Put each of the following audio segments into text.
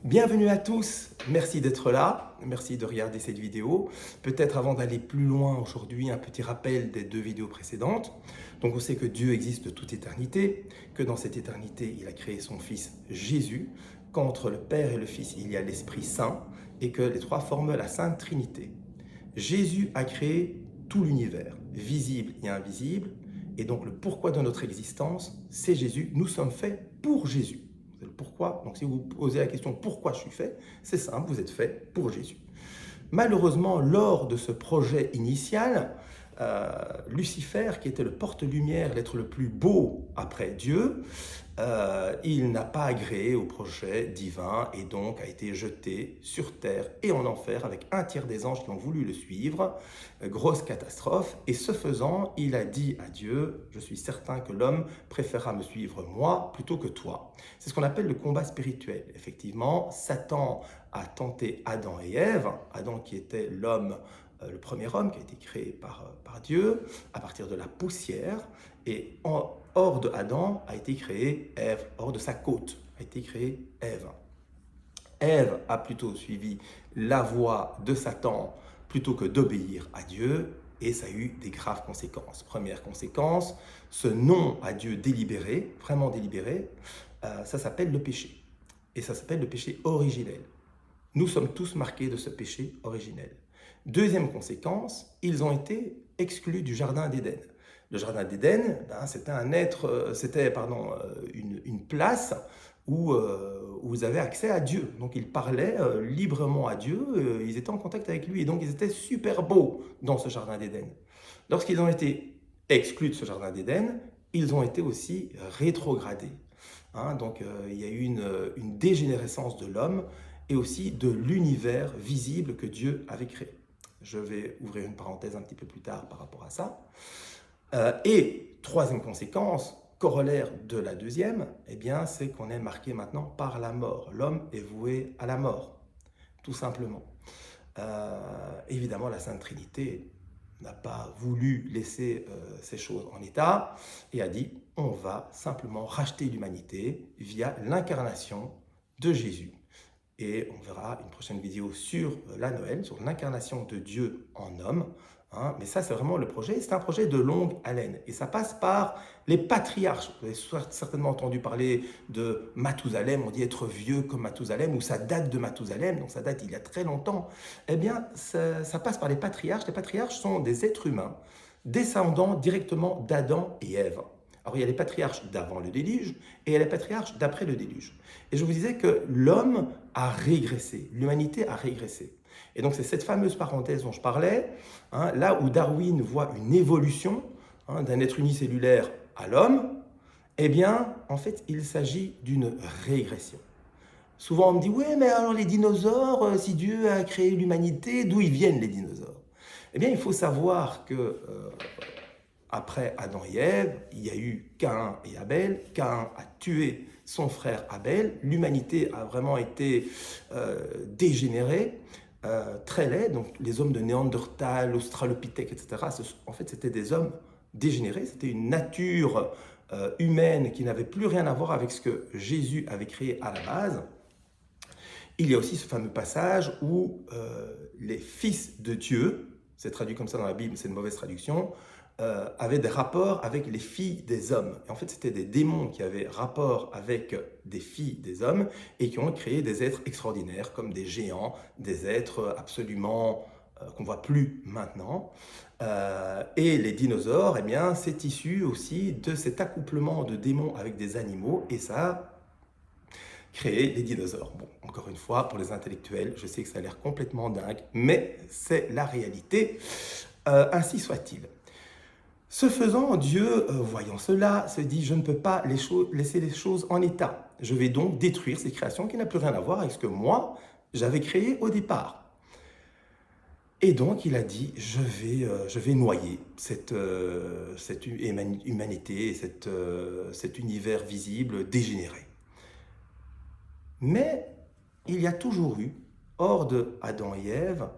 Bienvenue à tous, merci d'être là, merci de regarder cette vidéo. Peut-être avant d'aller plus loin aujourd'hui, un petit rappel des deux vidéos précédentes. Donc on sait que Dieu existe de toute éternité, que dans cette éternité, il a créé son Fils Jésus, qu'entre le Père et le Fils, il y a l'Esprit Saint, et que les trois forment la Sainte Trinité. Jésus a créé tout l'univers, visible et invisible, et donc le pourquoi de notre existence, c'est Jésus. Nous sommes faits pour Jésus. C'est le pourquoi. Donc si vous posez la question pourquoi je suis fait, c'est simple, vous êtes fait pour Jésus. Malheureusement, lors de ce projet initial, Lucifer, qui était le porte-lumière, l'être le plus beau après Dieu, il n'a pas agréé au projet divin et donc a été jeté sur terre et en enfer avec un tiers des anges qui ont voulu le suivre. Grosse catastrophe. Et ce faisant, il a dit à Dieu, je suis certain que l'homme préférera me suivre moi plutôt que toi. C'est ce qu'on appelle le combat spirituel. Effectivement, Satan a tenté Adam et Ève, Adam qui était l'homme, le premier homme qui a été créé par Dieu, à partir de la poussière, et hors de Adam a été créée Ève, hors de sa côte a été créée Ève. Ève a plutôt suivi la voie de Satan plutôt que d'obéir à Dieu, et ça a eu des graves conséquences. Première conséquence, ce non à Dieu délibéré, vraiment délibéré, ça s'appelle le péché. Et ça s'appelle le péché originel. Nous sommes tous marqués de ce péché originel. Deuxième conséquence, ils ont été exclus du jardin d'Éden. Le jardin d'Éden, c'était une place où vous avez accès à Dieu. Donc ils parlaient librement à Dieu, ils étaient en contact avec lui, et donc ils étaient super beaux dans ce jardin d'Éden. Lorsqu'ils ont été exclus de ce jardin d'Éden, ils ont été aussi rétrogradés. Donc il y a eu une dégénérescence de l'homme et aussi de l'univers visible que Dieu avait créé. Je vais ouvrir une parenthèse un petit peu plus tard par rapport à ça. Et troisième conséquence, corollaire de la deuxième, c'est qu'on est marqué maintenant par la mort. L'homme est voué à la mort, tout simplement. Évidemment, la Sainte Trinité n'a pas voulu laisser ces choses en état et a dit on va simplement racheter l'humanité via l'incarnation de Jésus. Et on verra une prochaine vidéo sur la Noël, sur l'incarnation de Dieu en homme. Mais ça, c'est vraiment le projet. C'est un projet de longue haleine. Et ça passe par les patriarches. Vous avez certainement entendu parler de Mathusalem. On dit être vieux comme Mathusalem, ou ça date de Mathusalem, donc ça date il y a très longtemps. Ça passe par les patriarches. Les patriarches sont des êtres humains, descendants directement d'Adam et Ève. Alors, il y a les patriarches d'avant le déluge et il y a les patriarches d'après le déluge. Et je vous disais que l'homme a régressé, l'humanité a régressé. Et donc, c'est cette fameuse parenthèse dont je parlais, là où Darwin voit une évolution d'un être unicellulaire à l'homme, en fait, il s'agit d'une régression. Souvent, on me dit, oui, mais alors les dinosaures, si Dieu a créé l'humanité, d'où ils viennent les dinosaures? Il faut savoir que après Adam et Ève, il y a eu Caïn et Abel. Caïn a tué son frère Abel. L'humanité a vraiment été dégénérée, très laid. Donc les hommes de Néandertal, Australopithèque, etc., en fait, c'était des hommes dégénérés. C'était une nature humaine qui n'avait plus rien à voir avec ce que Jésus avait créé à la base. Il y a aussi ce fameux passage où les fils de Dieu, c'est traduit comme ça dans la Bible, c'est une mauvaise traduction, avaient des rapports avec les filles des hommes. Et en fait, c'était des démons qui avaient rapport avec des filles des hommes et qui ont créé des êtres extraordinaires, comme des géants, des êtres absolument qu'on ne voit plus maintenant. Et les dinosaures, c'est issu aussi de cet accouplement de démons avec des animaux, et ça a créé les dinosaures. Bon, encore une fois, pour les intellectuels, je sais que ça a l'air complètement dingue, mais c'est la réalité. Ainsi soit-il. Ce faisant, Dieu, voyant cela, se dit « Je ne peux pas laisser les choses en état. Je vais donc détruire ces créations qui n'ont plus rien à voir avec ce que moi, j'avais créé au départ. » Et donc, il a dit « Je vais noyer cette humanité, cet univers visible dégénéré. » Mais il y a toujours eu, hors de Adam et Ève,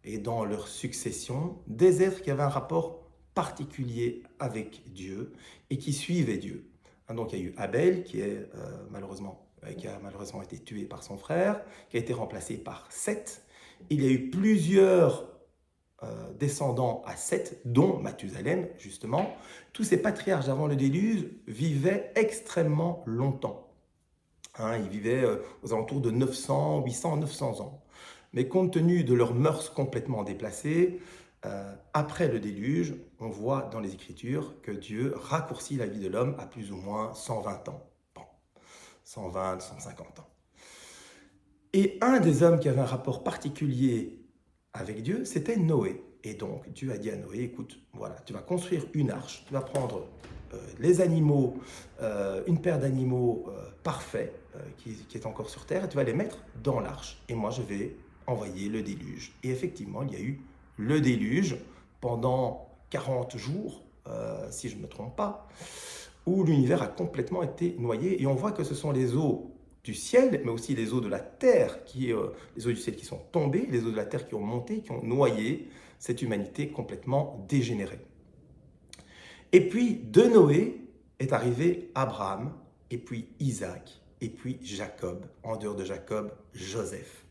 et dans leur succession, des êtres qui avaient un rapport particulier avec Dieu et qui suivaient Dieu. Donc il y a eu Abel qui est malheureusement qui a malheureusement été tué par son frère, qui a été remplacé par Seth. Il y a eu plusieurs descendants à Seth, dont Mathusalem, justement. Tous ces patriarches avant le déluge vivaient extrêmement longtemps. Ils vivaient aux alentours de 900, 800, 900 ans. Mais compte tenu de leurs mœurs complètement déplacées, après le déluge, on voit dans les Écritures que Dieu raccourcit la vie de l'homme à plus ou moins 120 ans. Bon, 120, 150 ans. Et un des hommes qui avait un rapport particulier avec Dieu, c'était Noé. Et donc, Dieu a dit à Noé, écoute, voilà, tu vas construire une arche, tu vas prendre les animaux, une paire d'animaux parfaits qui est encore sur terre, et tu vas les mettre dans l'arche. Et moi, je vais envoyer le déluge. Et effectivement, il y a eu le déluge pendant 40 jours, si je ne me trompe pas, où l'univers a complètement été noyé. Et on voit que ce sont les eaux du ciel, mais aussi les eaux de la terre, les eaux du ciel qui sont tombées, les eaux de la terre qui ont monté, qui ont noyé cette humanité complètement dégénérée. Et puis de Noé est arrivé Abraham, et puis Isaac, et puis Jacob, en dehors de Jacob, Joseph.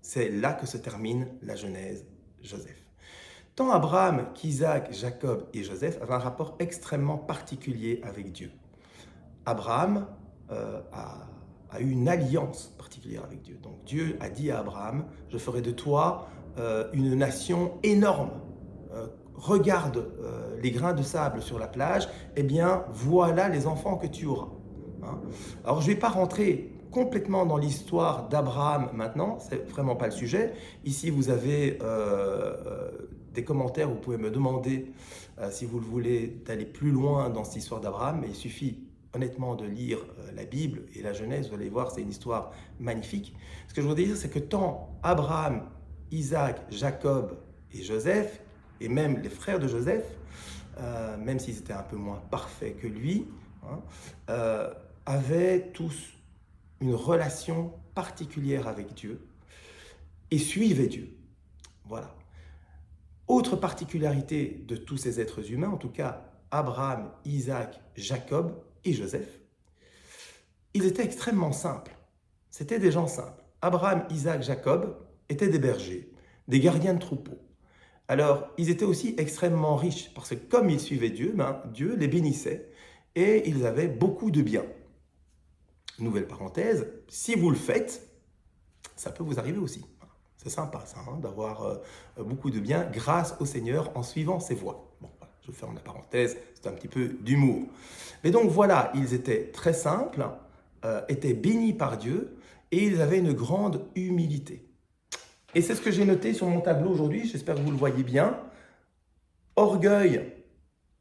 C'est là que se termine la Genèse, Joseph. Tant Abraham qu'Isaac, Jacob et Joseph avaient un rapport extrêmement particulier avec Dieu. Abraham a eu une alliance particulière avec Dieu. Donc Dieu a dit à Abraham, je ferai de toi une nation énorme. Regarde les grains de sable sur la plage, eh bien voilà les enfants que tu auras. Alors je ne vais pas rentrer complètement dans l'histoire d'Abraham maintenant, c'est vraiment pas le sujet. Ici vous avez des commentaires, vous pouvez me demander si vous le voulez d'aller plus loin dans cette histoire d'Abraham, mais il suffit honnêtement de lire la Bible et la Genèse, vous allez voir, c'est une histoire magnifique. Ce que je voudrais dire, c'est que tant Abraham, Isaac, Jacob et Joseph, et même les frères de Joseph, même s'ils étaient un peu moins parfaits que lui, avaient tous une relation particulière avec Dieu et suivaient Dieu. Voilà. Autre particularité de tous ces êtres humains, en tout cas Abraham, Isaac, Jacob et Joseph, ils étaient extrêmement simples. C'était des gens simples. Abraham, Isaac, Jacob étaient des bergers, des gardiens de troupeaux. Alors, ils étaient aussi extrêmement riches, parce que comme ils suivaient Dieu, Dieu les bénissait et ils avaient beaucoup de biens. Nouvelle parenthèse, si vous le faites, ça peut vous arriver aussi. C'est sympa ça, d'avoir beaucoup de biens grâce au Seigneur en suivant ses voies. Bon, voilà, je ferme la parenthèse, c'est un petit peu d'humour. Mais donc voilà, ils étaient très simples, étaient bénis par Dieu et ils avaient une grande humilité. Et c'est ce que j'ai noté sur mon tableau aujourd'hui, j'espère que vous le voyez bien. Orgueil,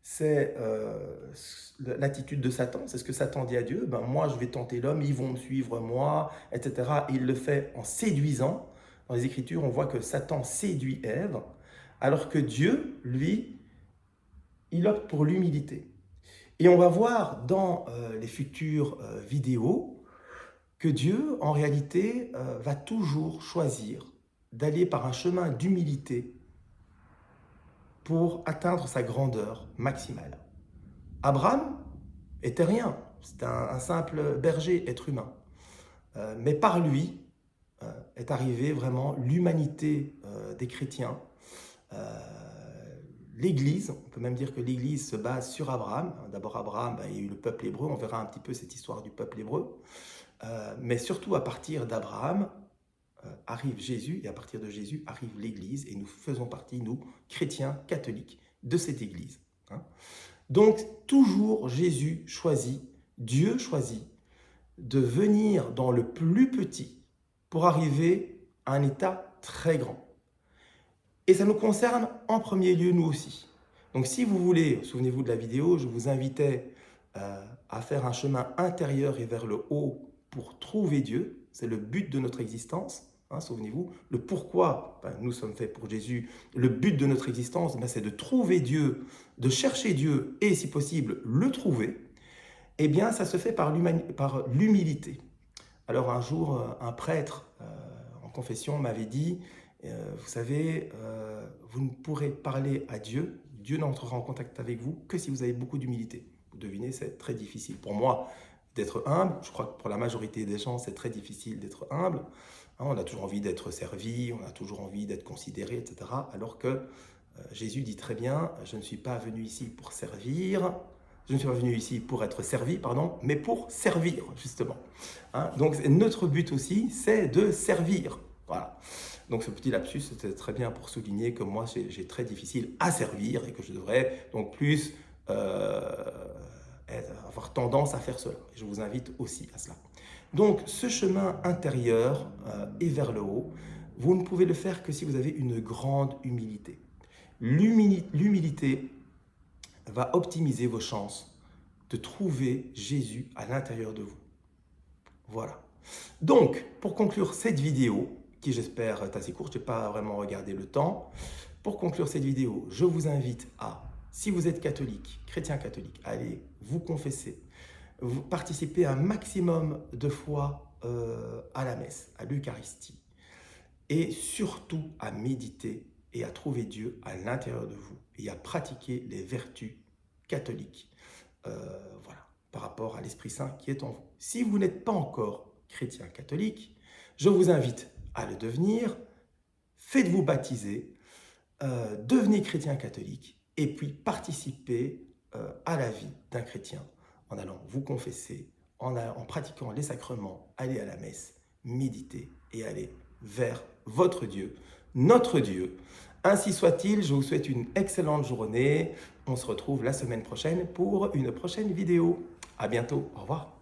c'est l'attitude de Satan, c'est ce que Satan dit à Dieu. Moi, je vais tenter l'homme, ils vont me suivre moi, etc. Et il le fait en séduisant. Dans les Écritures, on voit que Satan séduit Ève, alors que Dieu, lui, il opte pour l'humilité. Et on va voir dans les futures vidéos que Dieu, en réalité, va toujours choisir d'aller par un chemin d'humilité pour atteindre sa grandeur maximale. Abraham était rien, c'était un simple berger, être humain. Mais par lui est arrivée vraiment l'humanité des chrétiens. L'Église, on peut même dire que l'Église se base sur Abraham. D'abord Abraham, il y a eu le peuple hébreu, on verra un petit peu cette histoire du peuple hébreu. Mais surtout à partir d'Abraham, arrive Jésus, et à partir de Jésus arrive l'Église, et nous faisons partie, nous, chrétiens catholiques, de cette Église. Donc, toujours Jésus choisit, Dieu choisit, de venir dans le plus petit pour arriver à un état très grand. Et ça nous concerne en premier lieu, nous aussi. Donc, si vous voulez, souvenez-vous de la vidéo, je vous invitais à faire un chemin intérieur et vers le haut pour trouver Dieu. C'est le but de notre existence. Souvenez-vous, le pourquoi nous sommes faits pour Jésus, le but de notre existence, c'est de trouver Dieu, de chercher Dieu et, si possible, le trouver. Eh bien, ça se fait par l'humilité. Alors, un jour, un prêtre en confession m'avait dit, vous savez, vous ne pourrez parler à Dieu, Dieu n'entrera en contact avec vous que si vous avez beaucoup d'humilité. Vous devinez, c'est très difficile. Pour moi, d'être humble. Je crois que pour la majorité des gens, c'est très difficile d'être humble. Hein, on a toujours envie d'être servi, on a toujours envie d'être considéré, etc. Alors que Jésus dit très bien, je ne suis pas venu ici pour servir, je ne suis pas venu ici pour être servi, pardon, mais pour servir, justement. Hein, donc notre but aussi, c'est de servir. Voilà. Donc ce petit lapsus, c'était très bien pour souligner que moi, j'ai très difficile à servir et que je devrais donc plus avoir tendance à faire cela. Et je vous invite aussi à cela. Donc ce chemin intérieur et vers le haut, vous ne pouvez le faire que si vous avez une grande humilité. L'humilité va optimiser vos chances de trouver Jésus à l'intérieur de vous. Voilà. Donc, pour conclure cette vidéo, qui j'espère est assez courte, je n'ai pas vraiment regardé le temps, pour conclure cette vidéo, je vous invite à, si vous êtes catholique, chrétien catholique, allez vous confesser, vous participez un maximum de fois à la messe, à l'Eucharistie, et surtout à méditer et à trouver Dieu à l'intérieur de vous et à pratiquer les vertus catholiques voilà, par rapport à l'Esprit Saint qui est en vous. Si vous n'êtes pas encore chrétien catholique, je vous invite à le devenir, faites-vous baptiser, devenez chrétien catholique et puis participez à la vie d'un chrétien en allant vous confesser, en pratiquant les sacrements, aller à la messe, méditer et aller vers votre Dieu, notre Dieu. Ainsi soit-il, je vous souhaite une excellente journée. On se retrouve la semaine prochaine pour une prochaine vidéo. À bientôt, au revoir.